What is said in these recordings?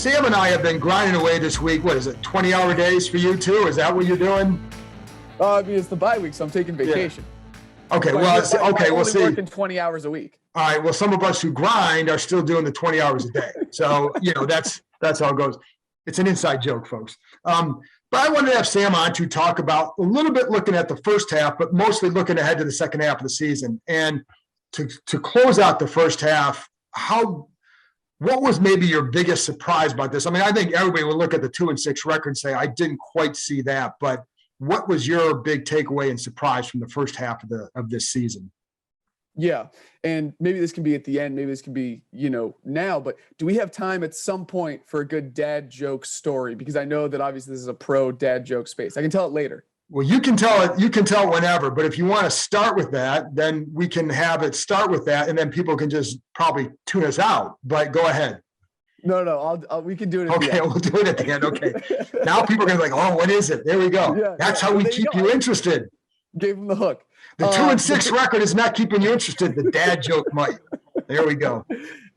Sam and I have been grinding away this week. What is it, 20-hour days for you too? Is that what you're doing? I mean, it's the bye week, so I'm taking vacation. Yeah. Okay, we'll see. Working 20 hours a week. All right, well, some of us who grind are still doing the 20 hours a day. So, that's how it goes. It's an inside joke, folks. But I wanted to have Sam on to talk about a little bit looking at the first half, but mostly looking ahead to the second half of the season. And to close out the first half, what was maybe your biggest surprise about this? I mean, I think everybody would look at the 2-6 record and say, I didn't quite see that. But what was your big takeaway and surprise from the first half of this season? Yeah. And maybe this can be at the end, maybe this can be, now, but do we have time at some point for a good dad joke story? Because I know that obviously this is a pro dad joke space. I can tell it later. Well, you can tell it whenever, but if you want to start with that, then we can have it start with that, and then people can just probably tune us out. But go ahead. No, we can do it at the end. Okay, we'll do it at the end. Okay. Now people are going to be like, oh, what is it? There we go. Yeah, that's how we keep you interested. Gave them the hook. The 2-6 record is not keeping you interested. The dad joke might. There we go.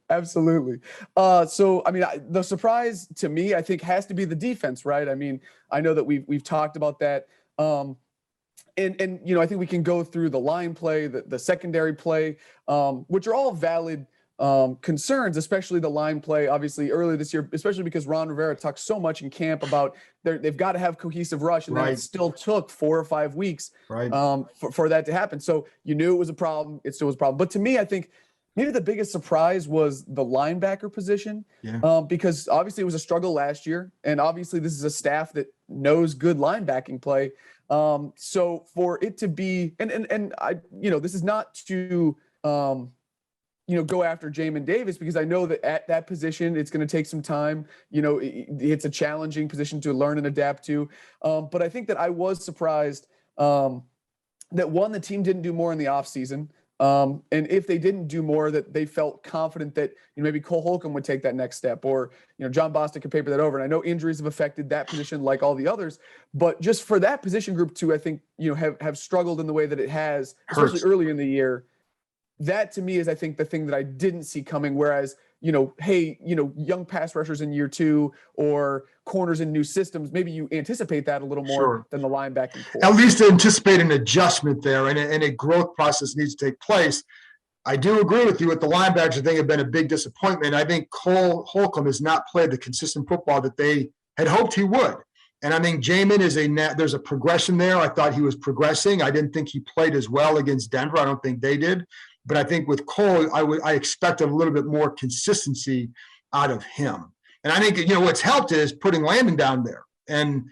Absolutely. So, I mean, the surprise to me, I think, has to be the defense, right? I mean, I know that we've talked about that. And I think we can go through the line play, the secondary play, which are all valid concerns, especially the line play, obviously earlier this year, especially because Ron Rivera talked so much in camp about they've got to have cohesive rush. And then it still took 4 or 5 weeks for that to happen. So you knew it was a problem. It still was a problem. But to me, I think maybe the biggest surprise was the linebacker position, because obviously it was a struggle last year. And obviously this is a staff that knows good linebacking play. So for it to be, and I, this is not to, go after Jamin Davis, because I know that at that position, it's going to take some time. It's a challenging position to learn and adapt to. But I think that I was surprised that the team didn't do more in the offseason. And if they didn't do more, that they felt confident that maybe Cole Holcomb would take that next step, or John Bostic could paper that over. And I know injuries have affected that position like all the others, but just for that position group to, I think, have struggled in the way that it has, especially early in the year. That to me is, I think, the thing that I didn't see coming. Whereas, young pass rushers in year 2 or corners in new systems, maybe you anticipate that a little more than the linebacking core. At least anticipate an adjustment there, and a growth process needs to take place. I do agree with you with the linebackers. I think have been a big disappointment. I think Cole Holcomb has not played the consistent football that they had hoped he would. And I think Jamin there's a progression there. I thought he was progressing. I didn't think he played as well against Denver. I don't think they did. But I think with Cole, I expected a little bit more consistency out of him. And I think, what's helped is putting Landon down there. And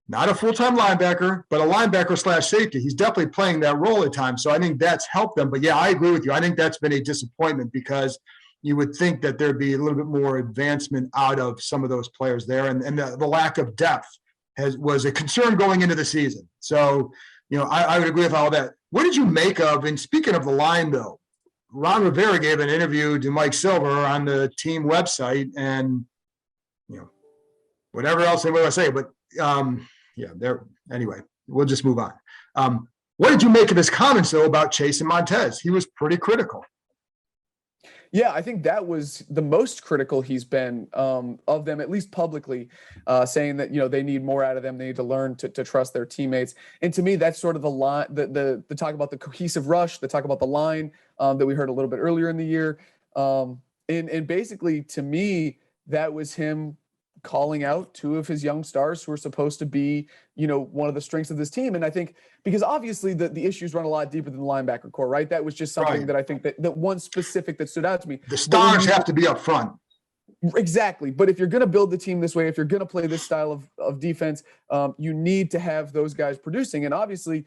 not a full-time linebacker, but a linebacker / safety. He's definitely playing that role at times. So I think that's helped them. But, yeah, I agree with you. I think that's been a disappointment, because you would think that there'd be a little bit more advancement out of some of those players there. And the lack of depth was a concern going into the season. So, I would agree with all that. What did you make of, and speaking of the line, though, Ron Rivera gave an interview to Mike Silver on the team website, and, whatever else they want to say, but anyway, we'll just move on. What did you make of his comments, though, about Chase and Montez? He was pretty critical. Yeah, I think that was the most critical he's been of them, at least publicly, saying that, they need more out of them. They need to learn to trust their teammates. And to me, that's sort of the line, the talk about the cohesive rush, the talk about the line that we heard a little bit earlier in the year. And basically, to me, that was him calling out 2 of his young stars who are supposed to be, one of the strengths of this team. And I think, because obviously the issues run a lot deeper than the linebacker core, right? That was just something that I think that one specific that stood out to me. The stars have to be up front. Exactly. But if you're going to build the team this way, if you're going to play this style of defense, you need to have those guys producing. And obviously,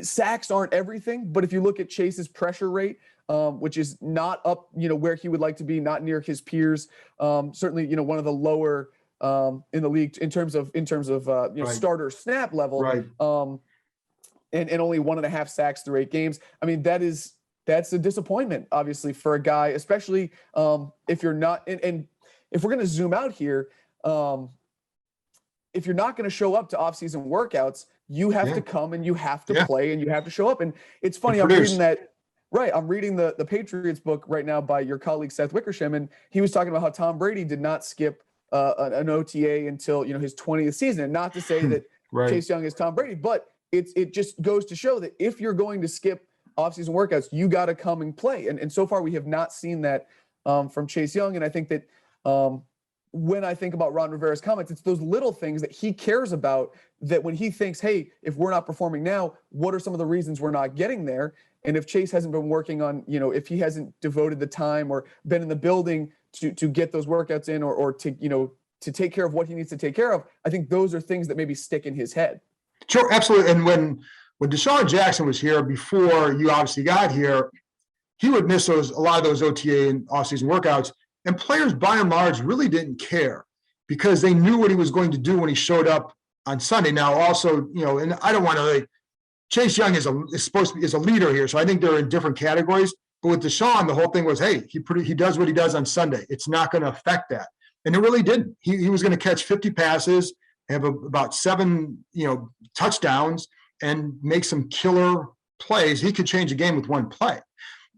sacks aren't everything, but if you look at Chase's pressure rate, which is not up, where he would like to be, not near his peers. Certainly, one of the lower in the league in terms of starter snap level. Right. And only 1.5 sacks through 8 games. I mean, that's a disappointment, obviously, for a guy, especially if you're not. And if we're going to zoom out here, if you're not going to show up to off-season workouts, you have to come and you have to play and you have to show up. And it's funny, I'm reading that. Right. I'm reading the Patriots book right now by your colleague Seth Wickersham, and he was talking about how Tom Brady did not skip an OTA until his 20th season. And not to say that Right. Chase Young is Tom Brady, but it just goes to show that if you're going to skip offseason workouts, you got to come and play. And so far we have not seen that from Chase Young. And I think that when I think about Ron Rivera's comments, it's those little things that he cares about, that when he thinks, hey, if we're not performing now, what are some of the reasons we're not getting there? And if Chase hasn't been working on, if he hasn't devoted the time or been in the building to get those workouts in, or to take care of what he needs to take care of, I think those are things that maybe stick in his head. Sure, absolutely. And when Deshaun Jackson was here, before you obviously got here, he would miss a lot of those OTA and offseason workouts. And players, by and large, really didn't care because they knew what he was going to do when he showed up on Sunday. Now, also, and I don't want to Chase Young is supposed to be a leader here, so I think they're in different categories. But with Deshaun, the whole thing was, hey, he does what he does on Sunday. It's not going to affect that, and it really didn't. He was going to catch 50 passes, have about 7 touchdowns, and make some killer plays. He could change a game with one play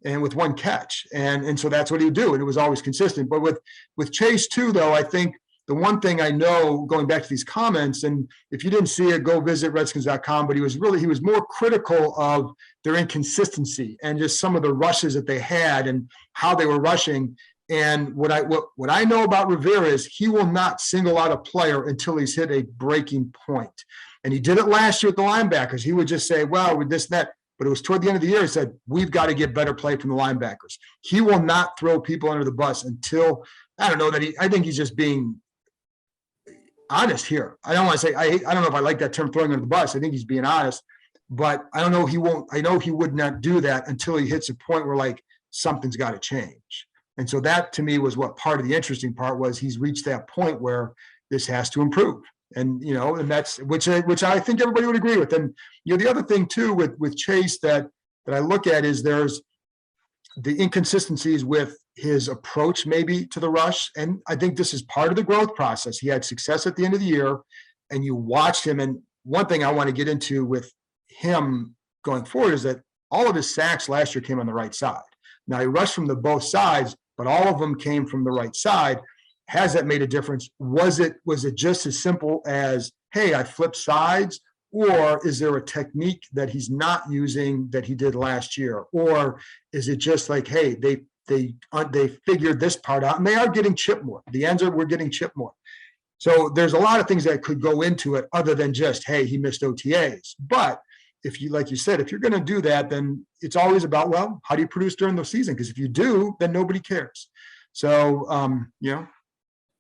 and with one catch, and so that's what he'd do, and it was always consistent. But with Chase too, though, I think the one thing I know, going back to these comments, and if you didn't see it, go visit redskins.com, but he was more critical of their inconsistency and just some of the rushes that they had and how they were rushing. And what I know about Rivera is he will not single out a player until he's hit a breaking point. And he did it last year with the linebackers. He would just say, well, with this and that. But it was toward the end of the year, he said, we've got to get better play from the linebackers. He will not throw people under the bus until, I don't know, I think he's just being honest here. I don't want to say, I don't know if I like that term, throwing under the bus. I think he's being honest, but I don't know. I know he would not do that until he hits a point where something's got to change. And so that to me was what part of the interesting part was. He's reached that point where this has to improve. And, and that's, which I think everybody would agree with. And, the other thing too, with Chase that I look at is there's the inconsistencies with his approach maybe to the rush. And I think this is part of the growth process. He had success at the end of the year and you watched him. And one thing I want to get into with him going forward is that all of his sacks last year came on the right side. Now he rushed from both sides, but all of them came from the right side. Has that made a difference? Was it just as simple as, hey, I flipped sides? Or is there a technique that he's not using that he did last year? Or is it just like, hey, they figured this part out and they are getting chipped more. The ends we're getting chipped more. So there's a lot of things that could go into it other than just, hey, he missed OTAs. But if you, like you said, if you're going to do that, then it's always about, well, how do you produce during the season? Because if you do, then nobody cares. So,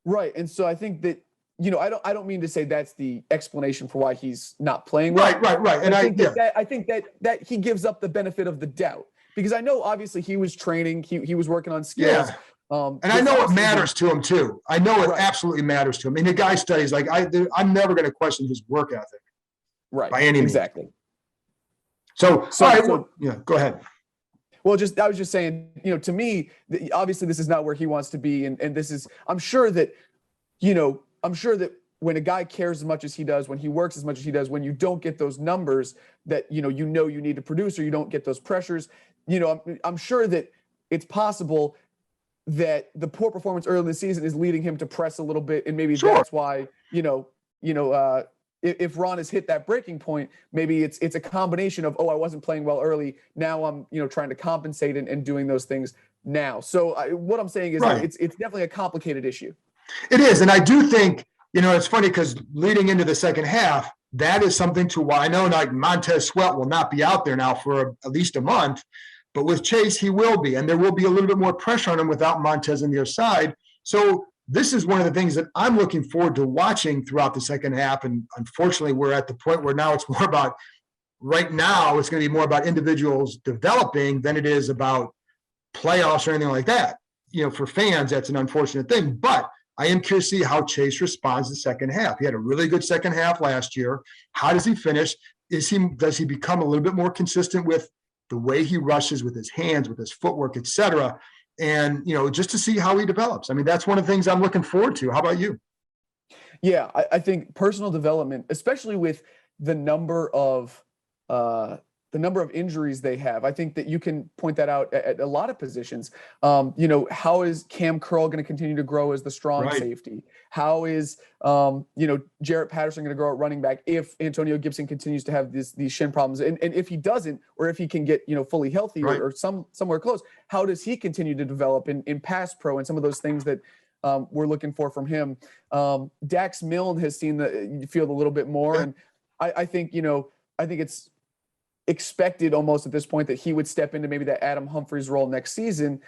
Right. And so I think that, I don't mean to say that's the explanation for why he's not playing well. Right. And I think that he gives up the benefit of the doubt, because I know obviously he was training, he was working on skills. Yeah. And I know it matters to him too. I know it absolutely matters to him. I mean, the guy studies, I'm never going to question his work ethic. Right. By any means. Exactly. So go ahead. Well, I was just saying, to me, obviously this is not where he wants to be. And this is, I'm sure that when a guy cares as much as he does, when he works as much as he does, when you don't get those numbers that, you need to produce, or you don't get those pressures, I'm sure that it's possible that the poor performance early in the season is leading him to press a little bit. And maybe that's why, if Ron has hit that breaking point, maybe it's a combination of, I wasn't playing well early. Now I'm, trying to compensate and doing those things now. So what I'm saying is it's definitely a complicated issue. It is. And I do think, it's funny because leading into the second half, that is something to why I know Montez Sweat will not be out there now for at least a month, but with Chase, he will be, and there will be a little bit more pressure on him without Montez on the other side. So this is one of the things that I'm looking forward to watching throughout the second half. And unfortunately, we're at the point where now it's more about, right now, it's going to be more about individuals developing than it is about playoffs or anything like that. For fans, that's an unfortunate thing. But I am curious to see how Chase responds the second half. He had a really good second half last year. How does he finish? Does he become a little bit more consistent with the way he rushes, with his hands, with his footwork, et cetera? And, just to see how he develops. I mean, that's one of the things I'm looking forward to. How about you? Yeah, I think personal development, especially with the number of the number of injuries they have. I think that you can point that out at a lot of positions. How is Cam Curl going to continue to grow as the strong Right. safety? How is, Jarrett Patterson going to grow at running back if Antonio Gibson continues to have these shin problems? And if he doesn't, or if he can get, fully healthy Right. or somewhere close, how does he continue to develop in pass pro and some of those things that we're looking for from him? Dax Milne has seen the field a little bit more. Yeah. And I think it's expected almost at this point that he would step into maybe that Adam Humphries role next season,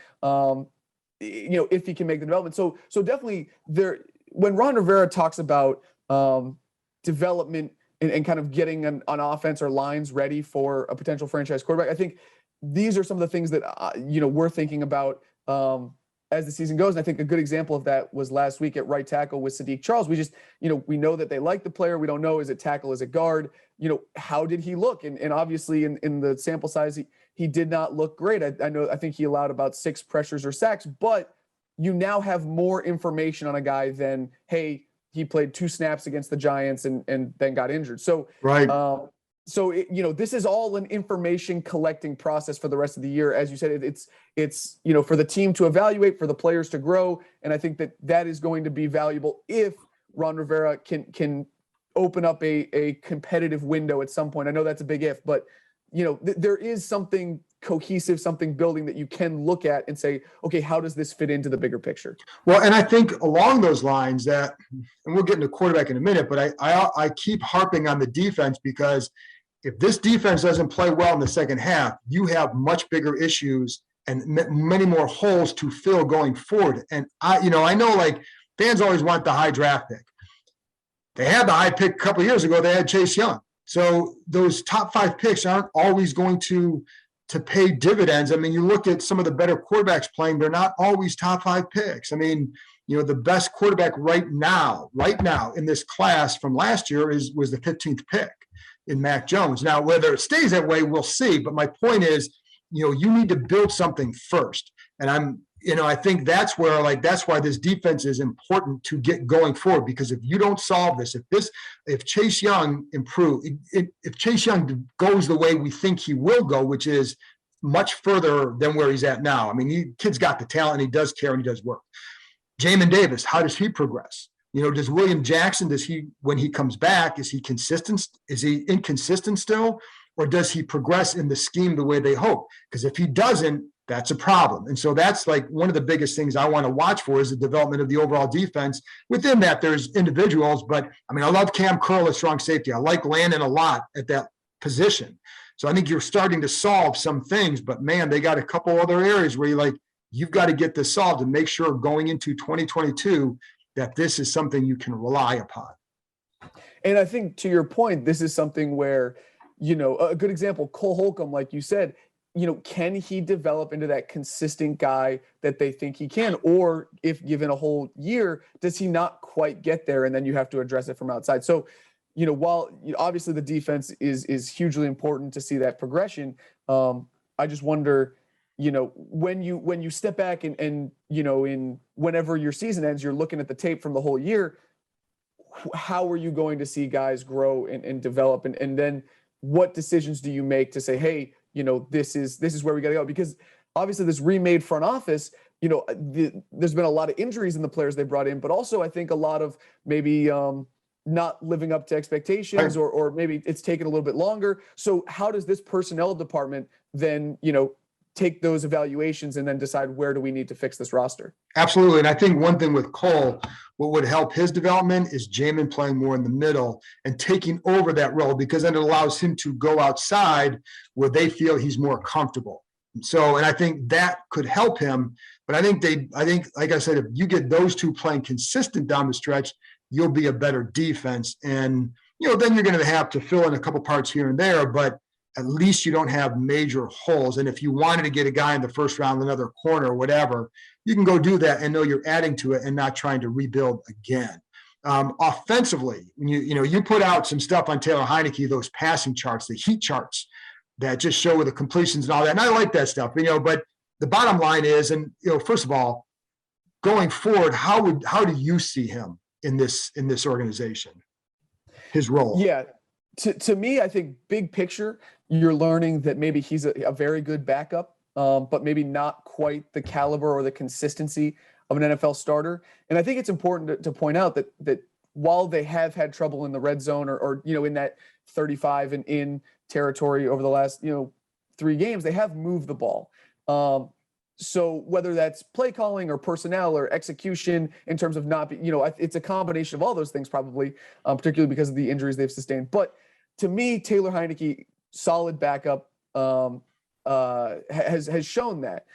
if he can make the development. So definitely when Ron Rivera talks about development and kind of getting an offense or lines ready for a potential franchise quarterback, I think these are some of the things that, we're thinking about as the season goes. And I think a good example of that was last week at right tackle with Sadiq Charles. We just, we know that they like the player. We don't know, is it tackle, is it guard? How did he look? And obviously in the sample size, he did not look great. I think he allowed about 6 pressures or sacks, but you now have more information on a guy than, hey, he played 2 snaps against the Giants and then got injured. So, Right. This is all an information collecting process for the rest of the year. As you said, it's for the team to evaluate, for the players to grow. And I think that is going to be valuable if Ron Rivera can open up a competitive window at some point. I know that's a big if, but there is something cohesive, something building that you can look at and say, okay, how does this fit into the bigger picture? Well, and I think along those lines and we'll get into quarterback in a minute, but I keep harping on the defense, because if this defense doesn't play well in the second half, you have much bigger issues and many more holes to fill going forward. And I know like fans always want the high draft pick. They had the high pick a couple of years ago. They had Chase Young. So those top 5 picks aren't always going to pay dividends. I mean, you look at some of the better quarterbacks playing, they're not always top 5 picks. I mean, the best quarterback right now in this class from last year was the 15th pick in Mac Jones. Now, whether it stays that way, we'll see. But my point is, you need to build something first. And I think that's why this defense is important to get going forward, because if you don't solve this, if Chase Young if Chase Young goes the way we think he will go, which is much further than where he's at now. I mean, kid's got the talent, and he does care, and he does work. Jamin Davis, how does he progress? Does William Jackson, when he comes back, is he consistent? Is he inconsistent still? Or does he progress in the scheme the way they hope? Because if he doesn't, that's a problem. And so that's like one of the biggest things I want to watch for is the development of the overall defense. Within that, there's individuals, but I love Cam Curl as strong safety. I like Landon a lot at that position. So I think you're starting to solve some things, but man, they got a couple other areas where you've got to get this solved and make sure going into 2022 that this is something you can rely upon. And I think to your point, this is something where, a good example, Cole Holcomb, like you said, can he develop into that consistent guy that they think he can? Or if given a whole year, does he not quite get there? And then you have to address it from outside. So, while obviously the defense is hugely important to see that progression, I just wonder, when you step back and in whenever your season ends, you're looking at the tape from the whole year, how are you going to see guys grow and develop? And then what decisions do you make to say, hey, this is where we got to go? Because obviously this remade front office, there's been a lot of injuries in the players they brought in, but also I think a lot of maybe not living up to expectations, or maybe it's taken a little bit longer. So how does this personnel department then, take those evaluations and then decide where do we need to fix this roster? Absolutely. And I think one thing with Cole, what would help his development is Jamin playing more in the middle and taking over that role, because then it allows him to go outside where they feel he's more comfortable. So, and I think that could help him. But I think, like I said, if you get those two playing consistent down the stretch, you'll be a better defense. And, then you're going to have to fill in a couple parts here and there, but at least you don't have major holes. And if you wanted to get a guy in the first round, another corner or whatever, you can go do that and know you're adding to it and not trying to rebuild again. Offensively, when you put out some stuff on Taylor Heineke, those passing charts, the heat charts that just show the completions and all that. And I like that stuff, but the bottom line is, and first of all, going forward, how do you see him in this organization? His role? Yeah. To me, I think big picture, you're learning that maybe he's a very good backup, but maybe not quite the caliber or the consistency of an NFL starter. And I think it's important to point out that while they have had trouble in the red zone or in that 35 and in territory over the last 3 games, they have moved the ball. So whether that's play calling or personnel or execution in terms of not, it's a combination of all those things probably, particularly because of the injuries they've sustained. But to me, Taylor Heineke, solid backup, has shown that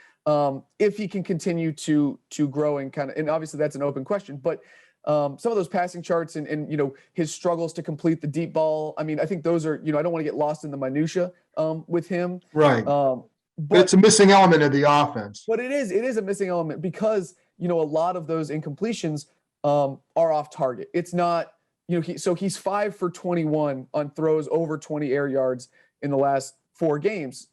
if he can continue to grow and and obviously that's an open question, but some of those passing charts and his struggles to complete the deep ball. I mean, I think those are, I don't want to get lost in the minutia with him. Right. But it's a missing element of the offense. But it is a missing element because, a lot of those incompletions are off target. It's not, he's 5 for 21 on throws over 20 air yards in the last 4 games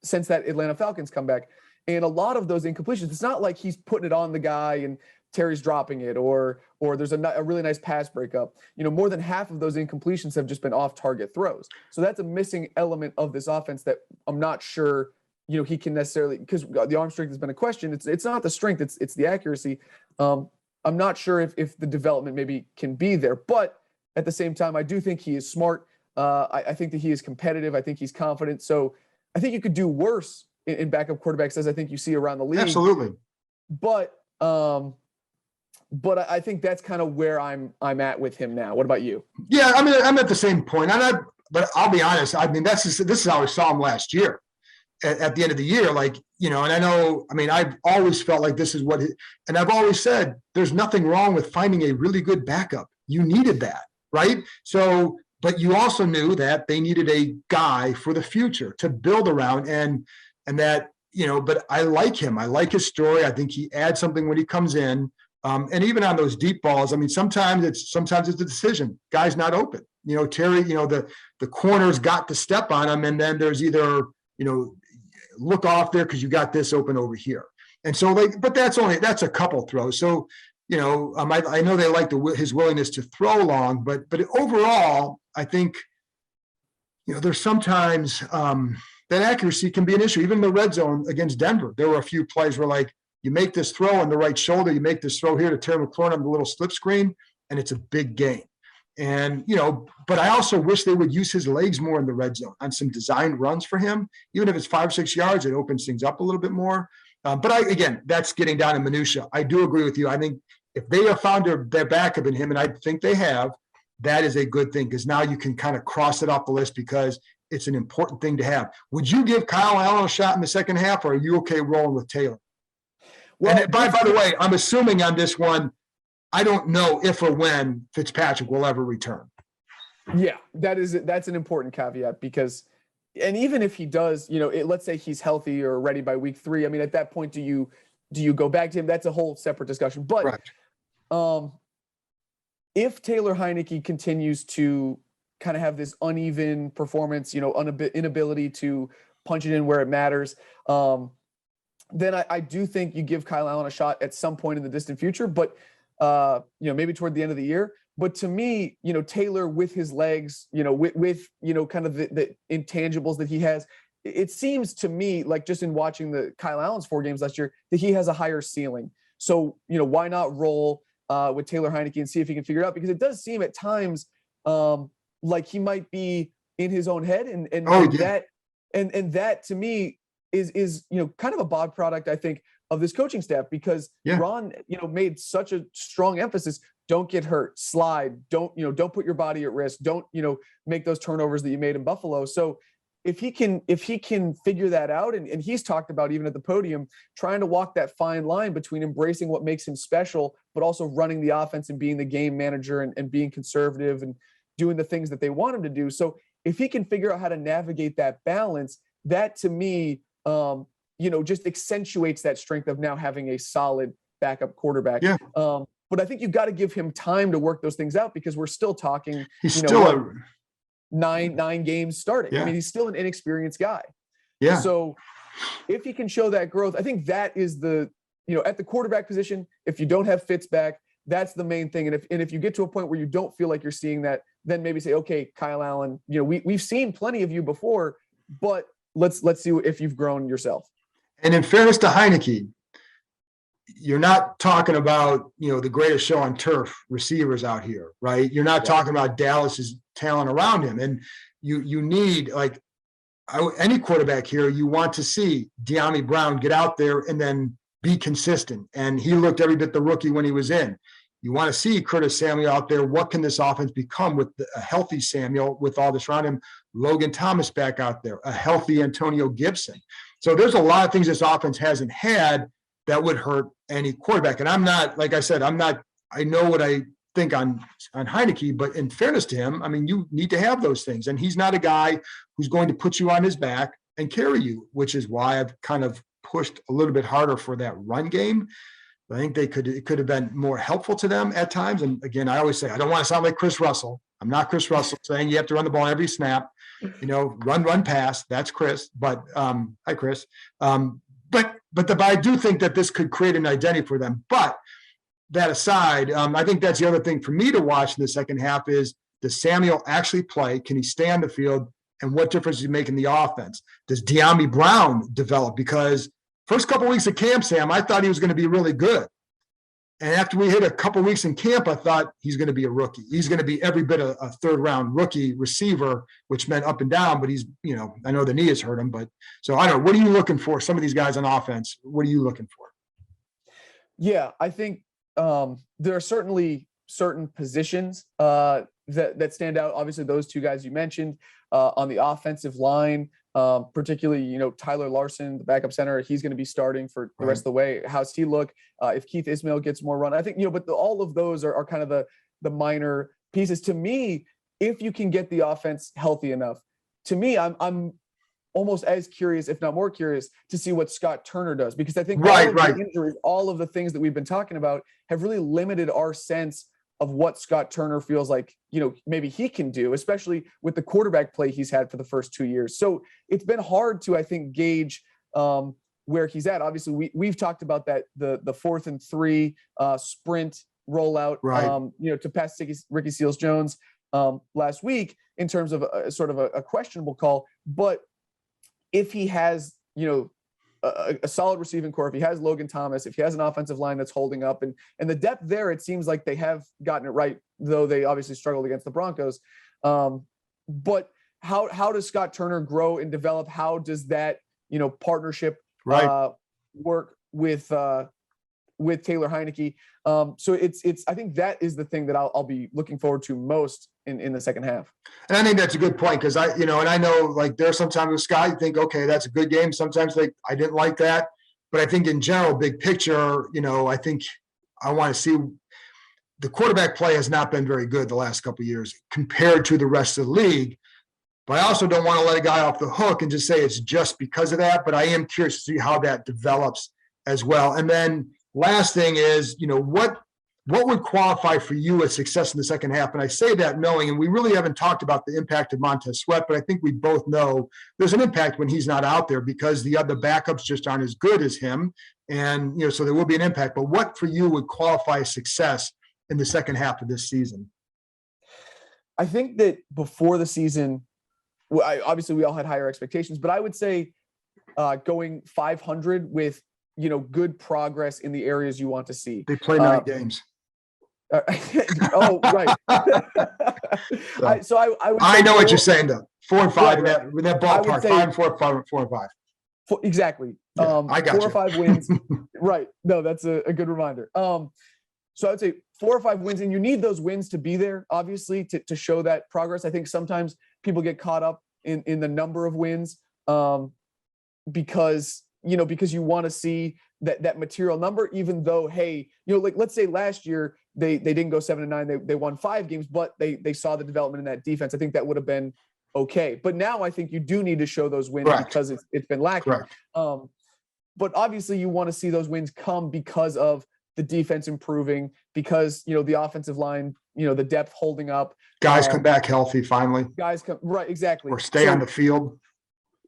since that Atlanta Falcons comeback. And a lot of those incompletions, it's not like he's putting it on the guy and Terry's dropping it or there's a really nice pass breakup. More than half of those incompletions have just been off target throws. So that's a missing element of this offense that I'm not sure he can necessarily, because the arm strength has been a question. It's not the strength, it's the accuracy. I'm not sure if the development maybe can be there, but at the same time, I do think he is smart. I think that he is competitive. I think he's confident. So I think you could do worse in backup quarterbacks, as I think you see around the league. Absolutely. But I think that's kind of where I'm at with him now. What about you? Yeah, I mean, I'm at the same point. But I'll be honest. I mean, this is how I saw him last year. At the end of the year, and I know, I mean, I've always felt like this is and I've always said there's nothing wrong with finding a really good backup. You needed that, right? So, but you also knew that they needed a guy for the future to build around and that, but I like him. I like his story. I think he adds something when he comes in. And even on those deep balls, I mean, sometimes it's a decision. Guy's not open. Terry, the corner's got to step on him, and then there's either, look off there because you got this open over here. And so, but that's a couple throws. So, I know they like his willingness to throw long, but overall, I think, there's sometimes that accuracy can be an issue. Even in the red zone against Denver, there were a few plays where you make this throw on the right shoulder, you make this throw here to Terry McLaurin on the little slip screen, and it's a big gain. And, but I also wish they would use his legs more in the red zone on some designed runs for him. Even if it's 5 or 6 yards, it opens things up a little bit more. But again, that's getting down to minutia. I do agree with you. I think if they have found their backup in him, and I think they have, that is a good thing because now you can kind of cross it off the list because it's an important thing to have. Would you give Kyle Allen a shot in the second half, or are you okay rolling with Taylor? Well, and by the way, I'm assuming on this one, I don't know if or when Fitzpatrick will ever return. Yeah, that's an important caveat because, and even if he does, let's say he's healthy or ready by week 3. I mean, at that point, do you go back to him? That's a whole separate discussion. But right. If Taylor Heineke continues to kind of have this uneven performance, inability to punch it in where it matters, then I do think you give Kyle Allen a shot at some point in the distant future. But maybe toward the end of the year. But to me, Taylor with his legs, with kind of the intangibles that he has, it seems to me like just in watching the Kyle Allen's 4 games last year that he has a higher ceiling. So, why not roll with Taylor Heineke and see if he can figure it out? Because it does seem at times like he might be in his own head and that to me is kind of a byproduct, I think, of this coaching staff because Ron, made such a strong emphasis. Don't get hurt, slide, don't put your body at risk. Don't, make those turnovers that you made in Buffalo. So if he can figure that out, and he's talked about even at the podium, trying to walk that fine line between embracing what makes him special, but also running the offense and being the game manager and being conservative and doing the things that they want him to do. So if he can figure out how to navigate that balance, that to me, just accentuates that strength of now having a solid backup quarterback. Yeah. But I think you've got to give him time to work those things out because we're still talking, he's still nine games starting. Yeah. I mean, he's still an inexperienced guy. Yeah. So if he can show that growth, I think that is at the quarterback position, if you don't have Fitz back, that's the main thing. And if you get to a point where you don't feel like you're seeing that then maybe say, okay, Kyle Allen, we've seen plenty of you before, but let's see if you've grown yourself. And in fairness to Heineke, you're not talking about, the greatest show on turf receivers out here, right? You're not talking about Dallas's talent around him. And you need, like, any quarterback here, you want to see De'Ami Brown get out there and then be consistent. And he looked every bit the rookie when he was in. You want to see Curtis Samuel out there. What can this offense become with a healthy Samuel, with all this around him? Logan Thomas back out there, a healthy Antonio Gibson. So there's a lot of things this offense hasn't had that would hurt any quarterback. And I'm not, like I said, I know what I think on Heineke, but in fairness to him, I mean, you need to have those things. And he's not a guy who's going to put you on his back and carry you, which is why I've kind of pushed a little bit harder for that run game. I think it could have been more helpful to them at times. And again, I always say, I don't want to sound like Chris Russell. I'm not Chris Russell saying you have to run the ball every snap, run, pass. That's Chris. But hi, Chris. But I do think that this could create an identity for them. But that aside, I think that's the other thing for me to watch in the second half is, does Samuel actually play? Can he stay on the field? And what difference does he make in the offense? Does De'Ami Brown develop? Because first couple of weeks of camp, Sam, I thought he was going to be really good. And after we hit a couple of weeks in camp, I thought he's going to be a rookie. He's going to be every bit a third-round rookie receiver, which meant up and down. But he's, I know the knee has hurt him. But so I don't know. What are you looking for? Some of these guys on offense, what are you looking for? Yeah, I think there are certainly certain positions that stand out. Obviously, those two guys you mentioned on the offensive line, particularly, Tyler Larson, the backup center, he's going to be starting for the rest of the way. How's he look? If Keith Ismail gets more run, I think, but all of those are kind of the minor pieces. To me, if you can get the offense healthy enough, to me, I'm almost as curious, if not more curious, to see what Scott Turner does, because I think the injuries, all of the things that we've been talking about have really limited our sense of what Scott Turner feels like, maybe he can do, especially with the quarterback play he's had for the first 2 years. So it's been hard to, I think, gauge where he's at. Obviously, we've talked about that, the 4th and 3 sprint rollout, to pass Ricky Seals-Jones last week in terms of sort of a questionable call. But if he has, a solid receiving core, if he has Logan Thomas, if he has an offensive line that's holding up, and the depth there, it seems like they have gotten it right, though they obviously struggled against the Broncos. But how does Scott Turner grow and develop? How does that, partnership work with Taylor Heineke? So it's I think that is the thing that I'll be looking forward to most in the second half. And I think that's a good point, because and I know, like, there's sometimes with Scott, you think, okay, that's a good game. Sometimes I didn't like that, but I think in general, big picture, I think I want to see the quarterback play has not been very good the last couple of years compared to the rest of the league. But I also don't want to let a guy off the hook and just say it's just because of that. But I am curious to see how that develops as well. And then last thing is, what would qualify for you as success in the second half? And I say that knowing, and we really haven't talked about the impact of Montez Sweat, but I think we both know there's an impact when he's not out there, because the other backups just aren't as good as him. And, so there will be an impact. But what for you would qualify as success in the second half of this season? I think that before the season, obviously we all had higher expectations, but I would say going 500 with, good progress in the areas you want to see. They play 9 games. Oh, right. I know what you're saying, though. 4 and 5 in that ballpark. 5 and 4, 4 and 5. Exactly. Yeah, I got 4 or 5 wins. Right. No, that's a good reminder. So I would say 4 or 5 wins, and you need those wins to be there, obviously, to show that progress. I think sometimes people get caught up in the number of wins because you want to see that material number, even though, hey, like, let's say last year they didn't go 7-9, they won 5 games, but they saw the development in that defense. I think that would have been okay. But now I think you do need to show those wins because it's been lacking. But obviously you want to see those wins come because of the defense improving, because, the offensive line, the depth holding up. Guys come back healthy finally. Right, exactly. Or stay on the field.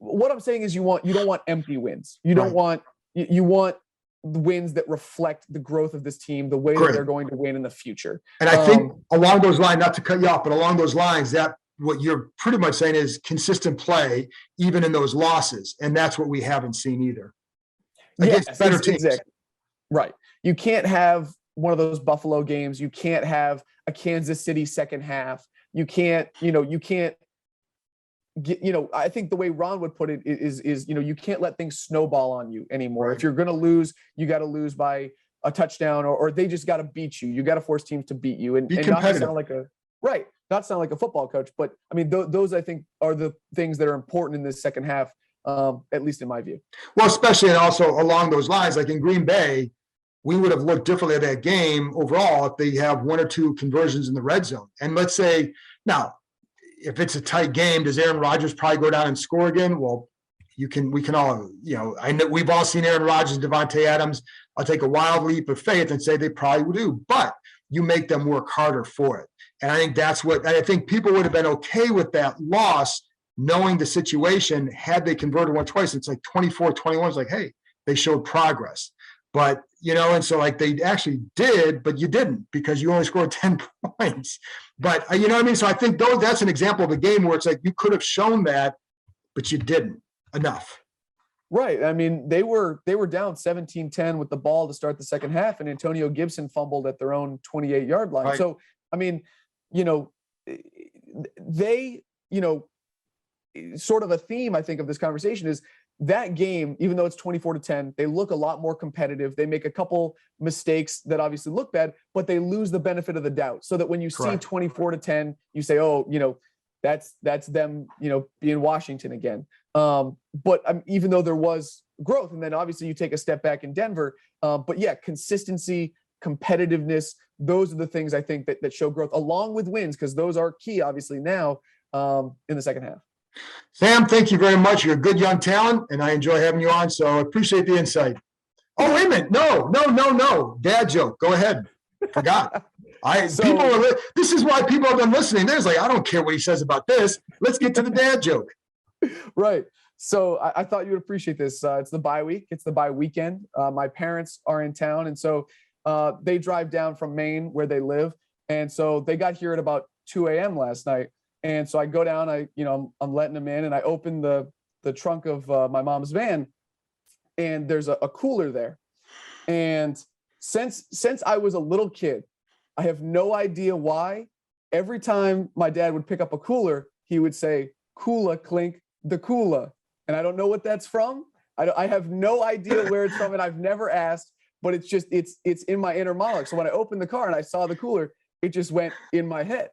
What I'm saying is you don't want empty wins. You don't want, you want wins that reflect the growth of this team, the way that they're going to win in the future. And I think along those lines, not to cut you off, but along those lines, that what you're pretty much saying is consistent play, even in those losses. And that's what we haven't seen either. Against better teams. Exactly. Right. You can't have one of those Buffalo games. You can't have a Kansas City second half. You can't get, I think the way Ron would put it is, you can't let things snowball on you anymore. Right. If you're going to lose, you got to lose by a touchdown, or they just got to beat you. You got to force teams to beat you and not sound like a football coach. But I mean, those I think are the things that are important in this second half, at least in my view. Well, especially and also along those lines, like in Green Bay, we would have looked differently at that game overall if they have one or two conversions in the red zone. And let's say now, if it's a tight game, does Aaron Rodgers probably go down and score again? Well, we can all, I know we've all seen Aaron Rodgers and Devontae Adams. I'll take a wild leap of faith and say they probably would do, but you make them work harder for it. And I think I think people would have been okay with that loss, knowing the situation had they converted one twice. It's like 24-21. It's like, hey, they showed progress. But, and so like they actually did, but you didn't because you only scored 10 points. But you know what I mean? So I think that's an example of a game where it's like you could have shown that, but you didn't enough. Right. I mean, they were down 17-10 with the ball to start the second half, and Antonio Gibson fumbled at their own 28-yard line. Right. So, I mean, they, sort of a theme, I think, of this conversation is that game, even though it's 24-10, they look a lot more competitive. They make a couple mistakes that obviously look bad, but they lose the benefit of the doubt. So that when you Correct. See 24-10, you say, oh, that's them, being Washington again. But even though there was growth, and then obviously you take a step back in Denver, but yeah, consistency, competitiveness, those are the things I think that show growth along with wins, because those are key, obviously, now in the second half. Sam, thank you very much. You're a good young talent, and I enjoy having you on, so I appreciate the insight. Oh, wait a minute. No. Dad joke. Go ahead. Forgot. This is why people have been listening. There's like, I don't care what he says about this. Let's get to the dad joke. Right. So I thought you would appreciate this. It's the bye week. It's the bye weekend. My parents are in town, and so they drive down from Maine where they live. And so they got here at about 2 a.m. last night. And so I go down, I'm letting them in, and I open the trunk of my mom's van, and there's a cooler there. And since I was a little kid, I have no idea why. Every time my dad would pick up a cooler, he would say, "Cooler, clink, the cooler." And I don't know what that's from. I have no idea where it's from, and I've never asked, but it's in my inner monologue. So when I opened the car and I saw the cooler, it just went in my head.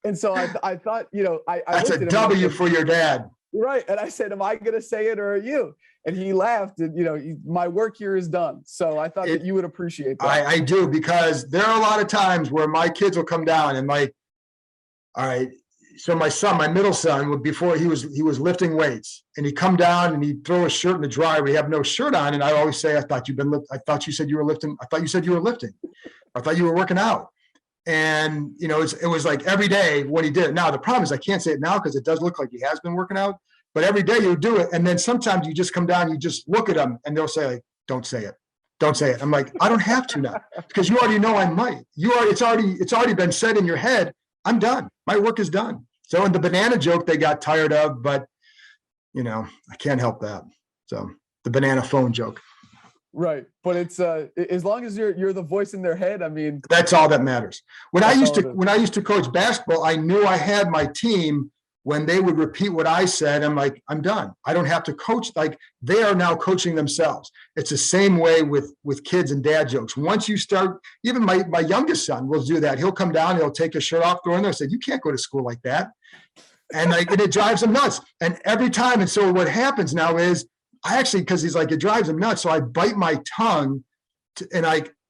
And so I thought, I that's a W for your dad. Right. And I said, am I going to say it or are you? And he laughed and, my work here is done. So I thought that you would appreciate that. I do, because there are a lot of times where my kids will come down and all right. So my middle son, before he was lifting weights, and he'd come down and he'd throw his shirt in the dryer. We have no shirt on. And I always say, I thought you said you were lifting. I thought you said you were lifting. I thought you were working out. And, it was like every day when he did it. Now, the problem is I can't say it now because it does look like he has been working out. But every day you do it. And then sometimes you just come down, you just look at them and they'll say, like, don't say it. Don't say it. I'm like, I don't have to now because you already know I might. It's already been said in your head. I'm done. My work is done. So in the banana joke, they got tired of, but, I can't help that. So the banana phone joke. Right. But it's as long as you're the voice in their head, I mean, that's all that matters. When I used to coach basketball, I knew I had my team when they would repeat what I said. I'm like, I'm done. I don't have to coach. Like, they are now coaching themselves. It's the same way with kids and dad jokes. Once you start, even my youngest son will do that. He'll come down, he'll take his shirt off, throw in there, and say, you can't go to school like that. And it drives him nuts. And every time. And so what happens now is, because he's like, it drives him nuts. So I bite my tongue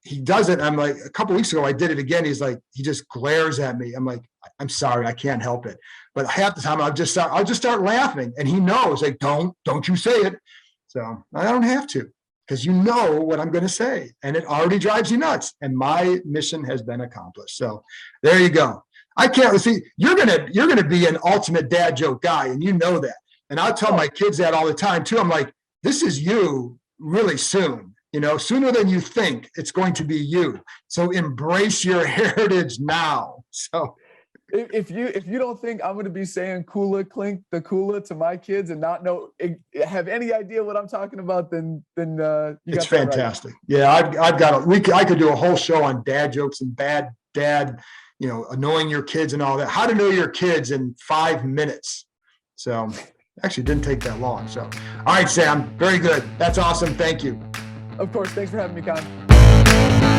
he does it. I'm like, a couple of weeks ago, I did it again. He's like, he just glares at me. I'm like, I'm sorry, I can't help it. But half the time I'll just start laughing. And he knows, like, don't you say it. So I don't have to, because you know what I'm going to say. And it already drives you nuts. And my mission has been accomplished. So there you go. I can't see, you're going to be an ultimate dad joke guy. And you know that. And I'll tell my kids that all the time too. I'm like, this is you really soon. Sooner than you think, it's going to be you. So embrace your heritage now. So if you don't think I'm going to be saying "Kula clink the Kula" to my kids and not have any idea what I'm talking about, then you got it's that right. fantastic. Yeah, I've got I could do a whole show on dad jokes and bad dad, annoying your kids and all that. How to know your kids in 5 minutes. So actually didn't take that long. So, all right, Sam, very good. That's awesome. Thank you. Of course. Thanks for having me, Con.